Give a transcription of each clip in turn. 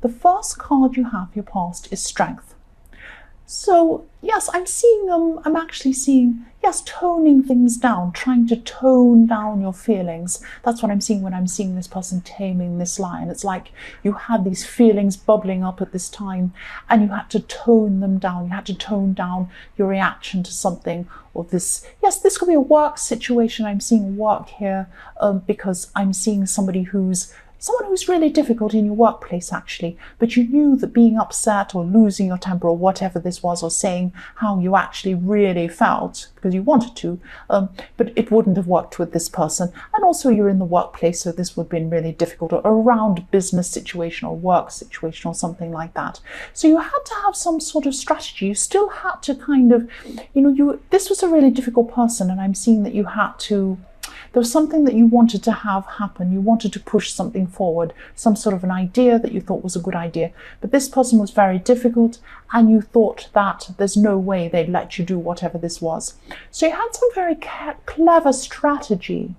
The first card you have, your past, is strength. So yes, I'm actually seeing, yes, toning things down, trying to tone down your feelings. That's what I'm seeing when I'm seeing this person taming this lion. It's like you had these feelings bubbling up at this time and you had to tone them down. You had to tone down your reaction to something, or this, yes, this could be a work situation. I'm seeing work here because I'm seeing someone who's really difficult in your workplace, actually, but you knew that being upset or losing your temper or whatever this was, or saying how you actually really felt because you wanted to, but it wouldn't have worked with this person. And also you're in the workplace, so this would have been really difficult, or around business situation or work situation or something like that. So you had to have some sort of strategy. You still had to kind of, this was a really difficult person, and I'm seeing that you had to, there was something that you wanted to have happen. You wanted to push something forward, some sort of an idea that you thought was a good idea. But this person was very difficult, and you thought that there's no way they'd let you do whatever this was. So you had some very clever strategy.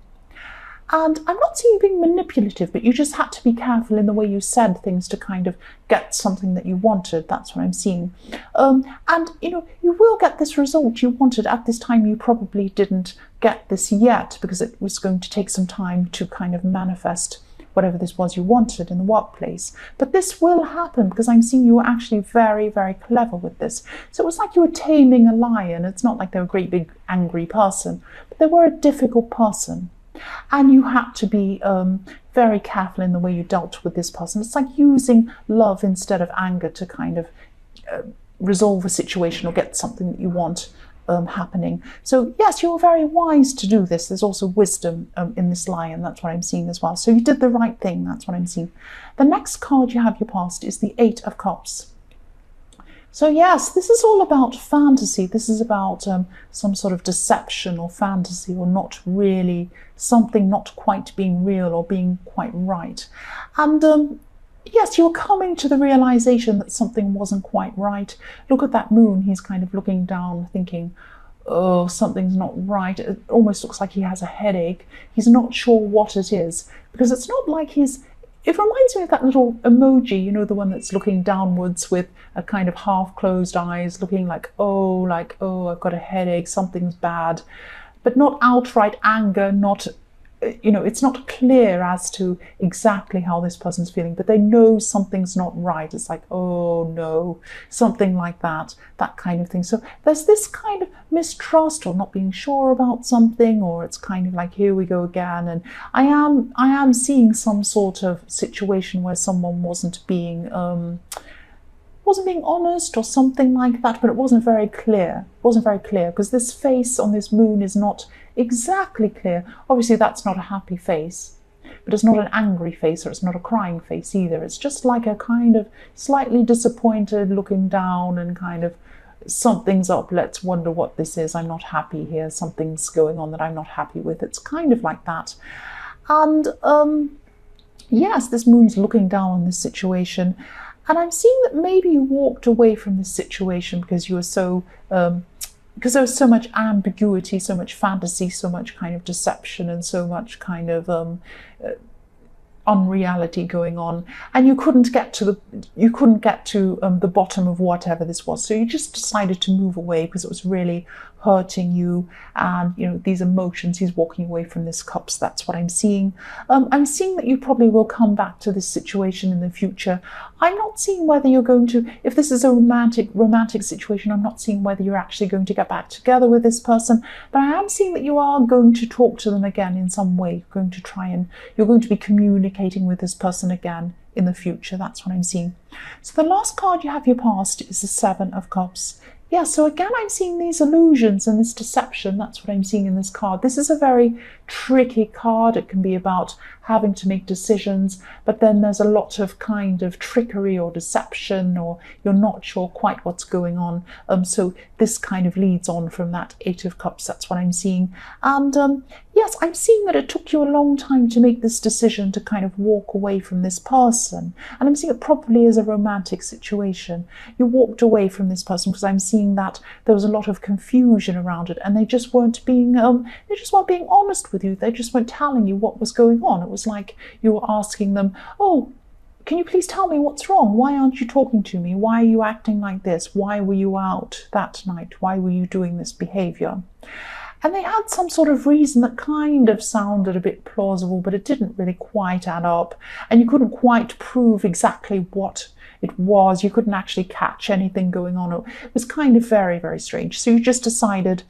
And I'm not seeing you being manipulative, but you just had to be careful in the way you said things to kind of get something that you wanted. That's what I'm seeing. And, you will get this result you wanted. At this time, you probably didn't get this yet because it was going to take some time to kind of manifest whatever this was you wanted in the workplace. But this will happen because I'm seeing you were actually very, very clever with this. So it was like you were taming a lion. It's not like they were a great big angry person, but they were a difficult person. And you had to be very careful in the way you dealt with this person. It's like using love instead of anger to kind of resolve a situation or get something that you want happening. So yes, you were very wise to do this. There's also wisdom in this lion. That's what I'm seeing as well. So you did the right thing. That's what I'm seeing. The next card you have your past is the 8 of Cups. So yes, this is all about fantasy. This is about some sort of deception or fantasy, or not really, something not quite being real or being quite right. And yes, you're coming to the realization that something wasn't quite right. Look at that moon. He's kind of looking down thinking, oh, something's not right. It almost looks like he has a headache. He's not sure what it is, because it's not like it reminds me of that little emoji, the one that's looking downwards with a kind of half-closed eyes, looking like, oh, I've got a headache, something's bad, but not outright anger, not, it's not clear as to exactly how this person's feeling, but they know something's not right. It's like, oh no, something like that kind of thing. So there's this kind of mistrust or not being sure about something, or it's kind of like, here we go again. And I am seeing some sort of situation where someone wasn't being honest or something like that, but it wasn't very clear. Because this face on this moon is not exactly clear. Obviously that's not a happy face, but it's not an angry face, or it's not a crying face either. It's just like a kind of slightly disappointed, looking down and kind of, something's up, let's wonder what this is, I'm not happy here, something's going on that I'm not happy with. It's kind of like that. And yes, this moon's looking down on this situation, and I'm seeing that maybe you walked away from this situation because you were so because there was so much ambiguity, so much fantasy, so much kind of deception, and so much kind of unreality going on, and you couldn't get to the bottom of whatever this was. So you just decided to move away because it was really hurting you, and these emotions. He's walking away from this cups. That's what I'm seeing. I'm seeing that you probably will come back to this situation in the future. I'm not seeing whether you're going to, if this is a romantic situation, I'm not seeing whether you're actually going to get back together with this person, but I am seeing that you are going to talk to them again in some way. You're going to be communicating with this person again in the future. That's what I'm seeing. So the last card you have your past is the 7 of Cups. Yeah, so again, I'm seeing these illusions and this deception. That's what I'm seeing in this card. This is a very tricky card. It can be about having to make decisions, but then there's a lot of kind of trickery or deception, or you're not sure quite what's going on. So this kind of leads on from that 8 of Cups. That's what I'm seeing. And yes, I'm seeing that it took you a long time to make this decision to kind of walk away from this person. And I'm seeing it probably as a romantic situation. You walked away from this person because I'm seeing that there was a lot of confusion around it, and they just weren't being honest with you. They just weren't telling you what was going on. It was like you were asking them, oh, can you please tell me what's wrong? Why aren't you talking to me? Why are you acting like this? Why were you out that night? Why were you doing this behavior? And they had some sort of reason that kind of sounded a bit plausible, but it didn't really quite add up. And you couldn't quite prove exactly what it was. You couldn't actually catch anything going on. It was kind of very, very strange. So you just decided,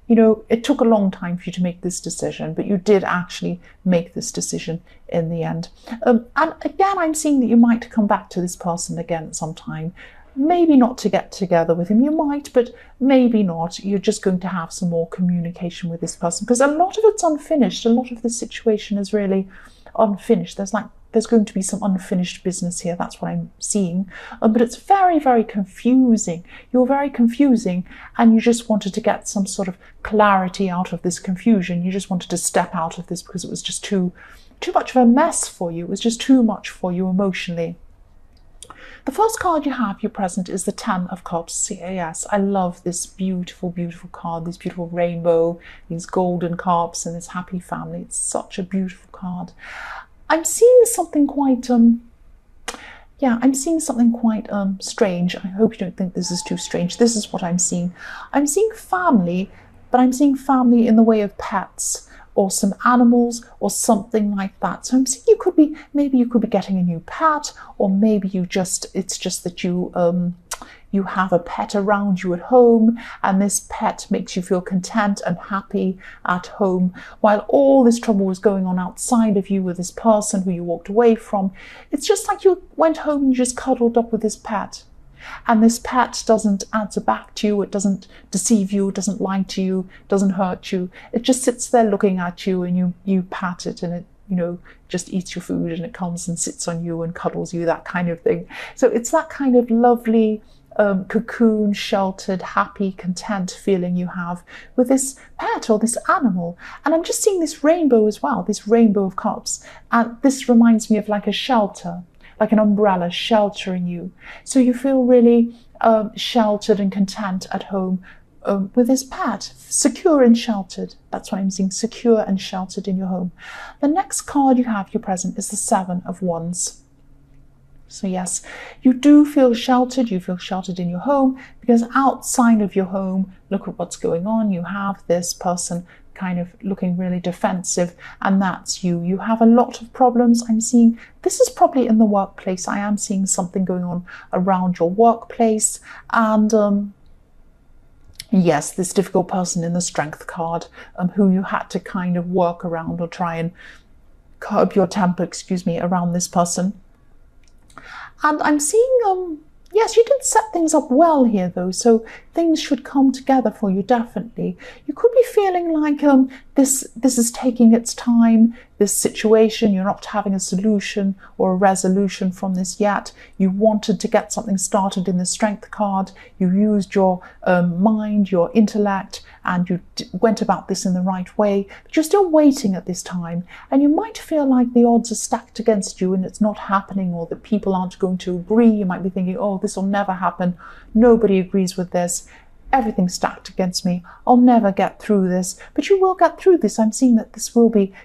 you know, it took a long time for you to make this decision, but you did actually make this decision in the end. And again, I'm seeing that you might come back to this person again at some time. Maybe not to get together with him, you might, but maybe not. You're just going to have some more communication with this person, because a lot of it's unfinished. A lot of this situation is really unfinished. There's going to be some unfinished business here. That's what I'm seeing. But it's very, very confusing. You're very confusing, and you just wanted to get some sort of clarity out of this confusion. You just wanted to step out of this because it was just too much of a mess for you. It was just too much for you emotionally. The first card you have, your present, is the Ten of Cups. Yes, I love this beautiful, beautiful card, this beautiful rainbow, these golden cups, and this happy family. It's such a beautiful card. I'm seeing something quite, I'm seeing something quite strange. I hope you don't think this is too strange. This is what I'm seeing. I'm seeing family, but I'm seeing family in the way of pets, or some animals, or something like that. So I'm seeing maybe you could be getting a new pet, or maybe it's just that you have a pet around you at home, and this pet makes you feel content and happy at home, while all this trouble was going on outside of you with this person who you walked away from. It's just like you went home and you just cuddled up with this pet. And this pet doesn't answer back to you, it doesn't deceive you, it doesn't lie to you, it doesn't hurt you. It just sits there looking at you, and you pat it, and it, you know, just eats your food, and it comes and sits on you and cuddles you, that kind of thing. So it's that kind of lovely cocoon, sheltered, happy, content feeling you have with this pet or this animal. And I'm just seeing this rainbow as well, this rainbow of cups. And this reminds me of like a shelter, like an umbrella sheltering you. So you feel really sheltered and content at home with this pet, secure and sheltered. That's what I'm seeing, secure and sheltered in your home. The next card you have, your present, is the Seven of Wands. So yes, you do feel sheltered. You feel sheltered in your home, because outside of your home, look at what's going on. You have this person kind of looking really defensive, and that's you. You have a lot of problems. I'm seeing this is probably in the workplace. I am seeing something going on around your workplace, and yes, this difficult person in the Strength card, who you had to kind of work around or try and curb your temper, around this person. And I'm seeing, yes, you did set things up well here, though, so things should come together for you, definitely. You could be feeling like this is taking its time, this situation. You're not having a solution or a resolution from this yet. You wanted to get something started in the Strength card. You used your mind, your intellect, and you went about this in the right way, but you're still waiting at this time, and you might feel like the odds are stacked against you and it's not happening, or that people aren't going to agree. You might be thinking, oh, this will never happen. Nobody agrees with this. Everything's stacked against me. I'll never get through this. But you will get through this. I'm seeing that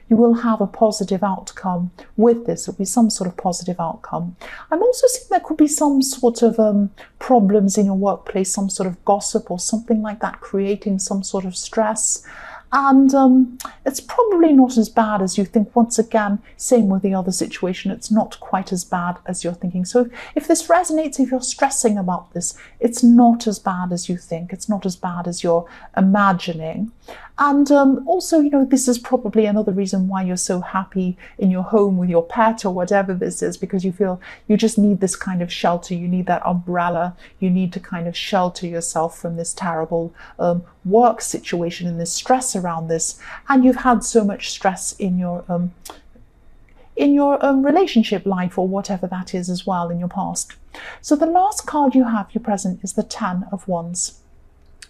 you will have a positive outcome with this. It'll be some sort of positive outcome. I'm also seeing there could be some sort of problems in your workplace, some sort of gossip or something like that, creating some sort of stress. And it's probably not as bad as you think. Once again, same with the other situation, it's not quite as bad as you're thinking. So if this resonates, if you're stressing about this, it's not as bad as you think. It's not as bad as you're imagining. And also, you know, this is probably another reason why you're so happy in your home with your pet or whatever this is, because you feel you just need this kind of shelter. You need that umbrella. You need to kind of shelter yourself from this terrible work situation and this stress around this. And you've had so much stress in your relationship life, or whatever that is as well, in your past. So the last card you have, your present, is the Ten of Wands.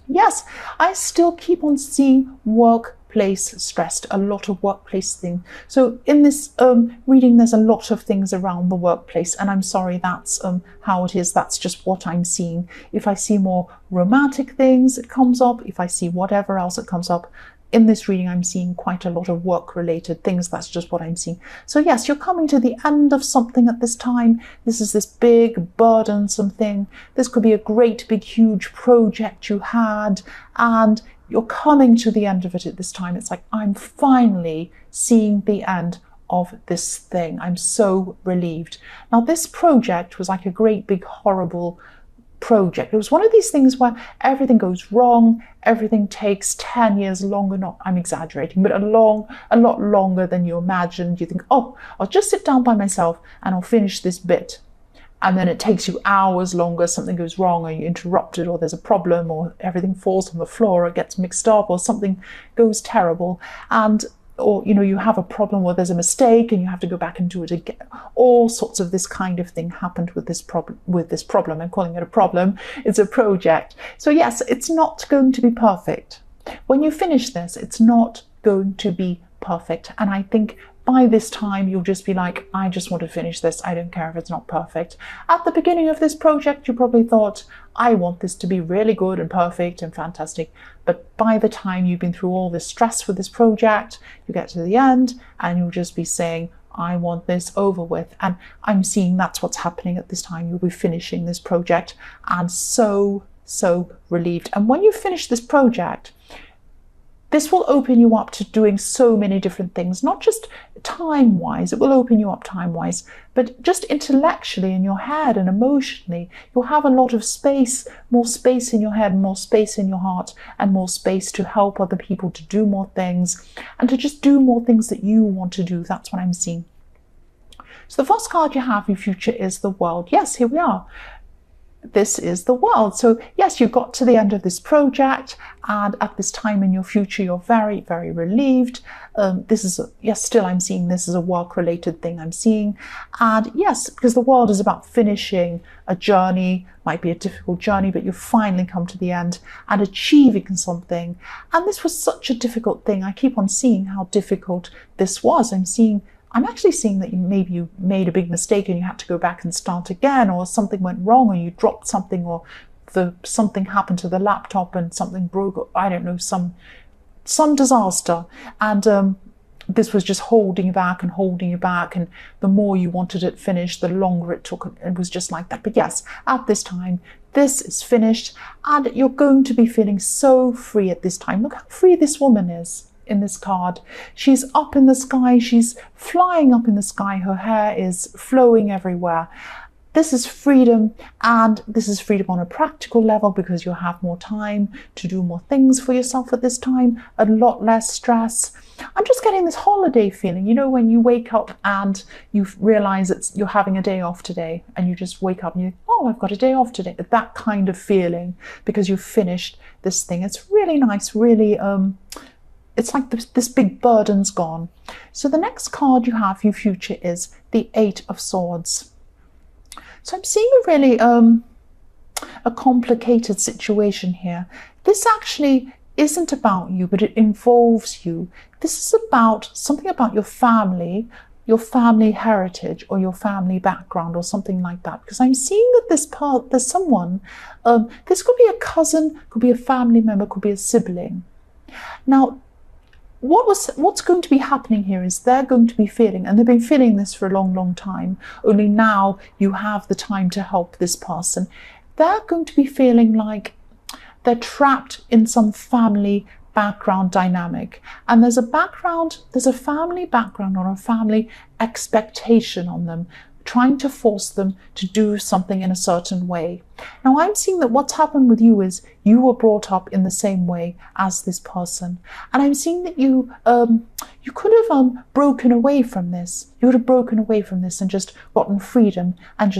Yes, I still keep on seeing workplace stressed, a lot of workplace thing. So in this reading, there's a lot of things around the workplace, and I'm sorry, that's how it is. That's just what I'm seeing. If I see more romantic things, it comes up. If I see whatever else, it comes up. in this reading, I'm seeing quite a lot of work-related things. That's just what I'm seeing. So yes, you're coming to the end of something at this time. This is this big, burdensome thing. This could be a great, big, huge project you had, and you're coming to the end of it at this time. It's like, I'm finally seeing the end of this thing. I'm so relieved. Now, this project was like a great, big, horrible project. It was one of these things where everything goes wrong, everything takes 10 years longer, not, I'm exaggerating, but a lot longer than you imagined. You think, oh, I'll just sit down by myself and I'll finish this bit. And then it takes you hours longer, something goes wrong, or you're interrupted, or there's a problem, or everything falls on the floor, or it gets mixed up, or something goes terrible. Or you have a problem where there's a mistake and you have to go back and do it again. All sorts of this kind of thing happened with this problem. I'm calling it a problem. It's a project. So yes, it's not going to be perfect. When you finish this, it's not going to be perfect. And I think by this time, you'll just be like, I just want to finish this. I don't care if it's not perfect. At the beginning of this project, you probably thought, I want this to be really good and perfect and fantastic. But by the time you've been through all this stress with this project, you get to the end and you'll just be saying, I want this over with. And I'm seeing that's what's happening at this time. You'll be finishing this project and so relieved. And when you finish this project, this will open you up to doing so many different things, not just time-wise, it will open you up time-wise, but just intellectually in your head and emotionally. You'll have a lot of space, more space in your head, more space in your heart, and more space to help other people to do more things and to just do more things that you want to do. That's what I'm seeing. So the first card you have, your future, is the World. Yes, here we are. This is the World. So yes, you got to the end of this project, and at this time in your future, you're very relieved. Still I'm seeing this as a work-related thing I'm seeing. And yes, because the World is about finishing a journey, might be a difficult journey, but you finally come to the end and achieving something. And this was such a difficult thing. I keep on seeing how difficult this was. I'm actually seeing that maybe you made a big mistake and you had to go back and start again, or something went wrong, or you dropped something, or something happened to the laptop and something broke, or I don't know, some disaster. And this was just holding you back, and the more you wanted it finished, the longer it took. It was just like that. But yes, at this time, this is finished, and you're going to be feeling so free at this time. Look how free this woman is in this card. She's up in the sky, she's flying up in the sky, her hair is flowing everywhere. This is freedom, and this is freedom on a practical level because you'll have more time to do more things for yourself at this time, a lot less stress. I'm just getting this holiday feeling, when you wake up and you realize you're having a day off today, and you just wake up and you think, oh, I've got a day off today. That kind of feeling because you've finished this thing. It's really nice, really it's like this big burden's gone. So the next card you have for your future is the Eight of Swords. So I'm seeing a really a complicated situation here. This actually isn't about you, but it involves you. This is about something about your family heritage, or your family background, or something like that. Because I'm seeing that there's someone, this could be a cousin, could be a family member, could be a sibling. Now, what's going to be happening here is they're going to be feeling, and they've been feeling this for a long time, only now you have the time to help this person. They're going to be feeling like they're trapped in some family background dynamic, and there's a family background or a family expectation on them, trying to force them to do something in a certain way. Now, I'm seeing that what's happened with you is you were brought up in the same way as this person. And I'm seeing that you could have broken away from this. You would have broken away from this and just gotten freedom, and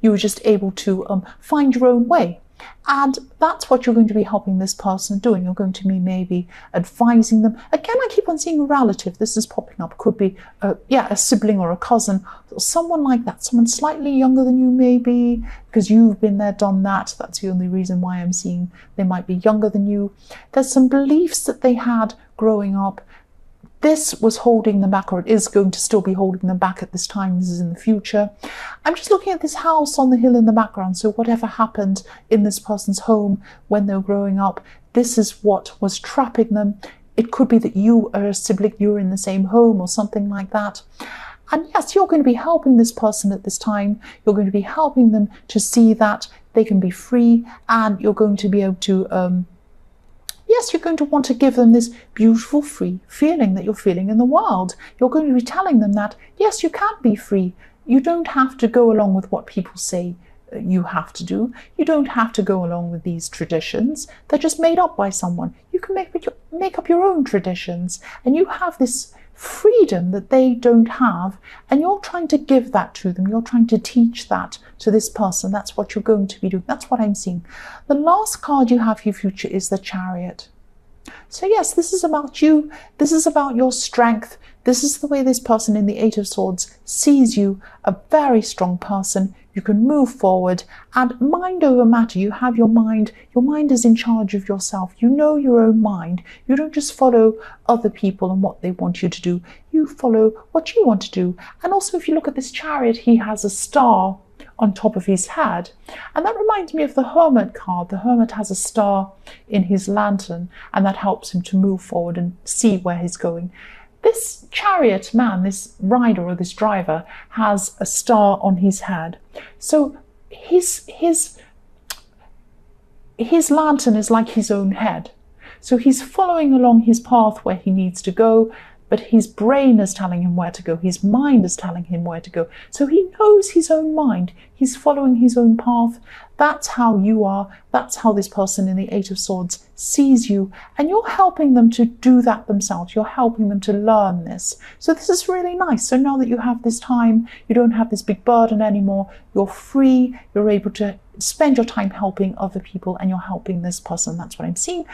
you were just able to find your own way. And that's what you're going to be helping this person doing. You're going to be maybe advising them. Again, I keep on seeing a relative. This is popping up. Could be, a sibling or a cousin, someone like that. Someone slightly younger than you, maybe, because you've been there, done that. That's the only reason why I'm seeing they might be younger than you. There's some beliefs that they had growing up. This was holding them back, or it is going to still be holding them back at this time. This is in the future. I'm just looking at this house on the hill in the background. So whatever happened in this person's home when they were growing up, this is what was trapping them it could be that you are a sibling, you're in the same home or something like that. And yes, you're going to be helping this person at this time. You're going to be helping them to see that they can be free, and you're going to be able to, yes, you're going to want to give them this beautiful, free feeling that you're feeling in the world. You're going to be telling them that, yes, you can be free. You don't have to go along with what people say you have to do. You don't have to go along with these traditions. They're just made up by someone. You can make up your own traditions, and you have this freedom that they don't have, and you're trying to give that to them. You're trying to teach that to this person. That's what you're going to be doing. That's what I'm seeing. The last card you have for your future is the Chariot. So yes, this is about you. This is about your strength. This is the way this person in the Eight of Swords sees you, a very strong person. You can move forward, and mind over matter. You have your mind. Your mind is in charge of yourself. You know your own mind. You don't just follow other people and what they want you to do. You follow what you want to do. And also, if you look at this Chariot, he has a star on top of his head. And that reminds me of the Hermit card. The Hermit has a star in his lantern, and that helps him to move forward and see where he's going. This Chariot man, this rider or this driver, has a star on his head. So his lantern is like his own head. So he's following along his path where he needs to go, but his brain is telling him where to go. His mind is telling him where to go. So he knows his own mind. He's following his own path. That's how you are. That's how this person in the Eight of Swords sees you. And you're helping them to do that themselves. You're helping them to learn this. So this is really nice. So now that you have this time, you don't have this big burden anymore. You're free. You're able to spend your time helping other people, and you're helping this person. That's what I'm seeing.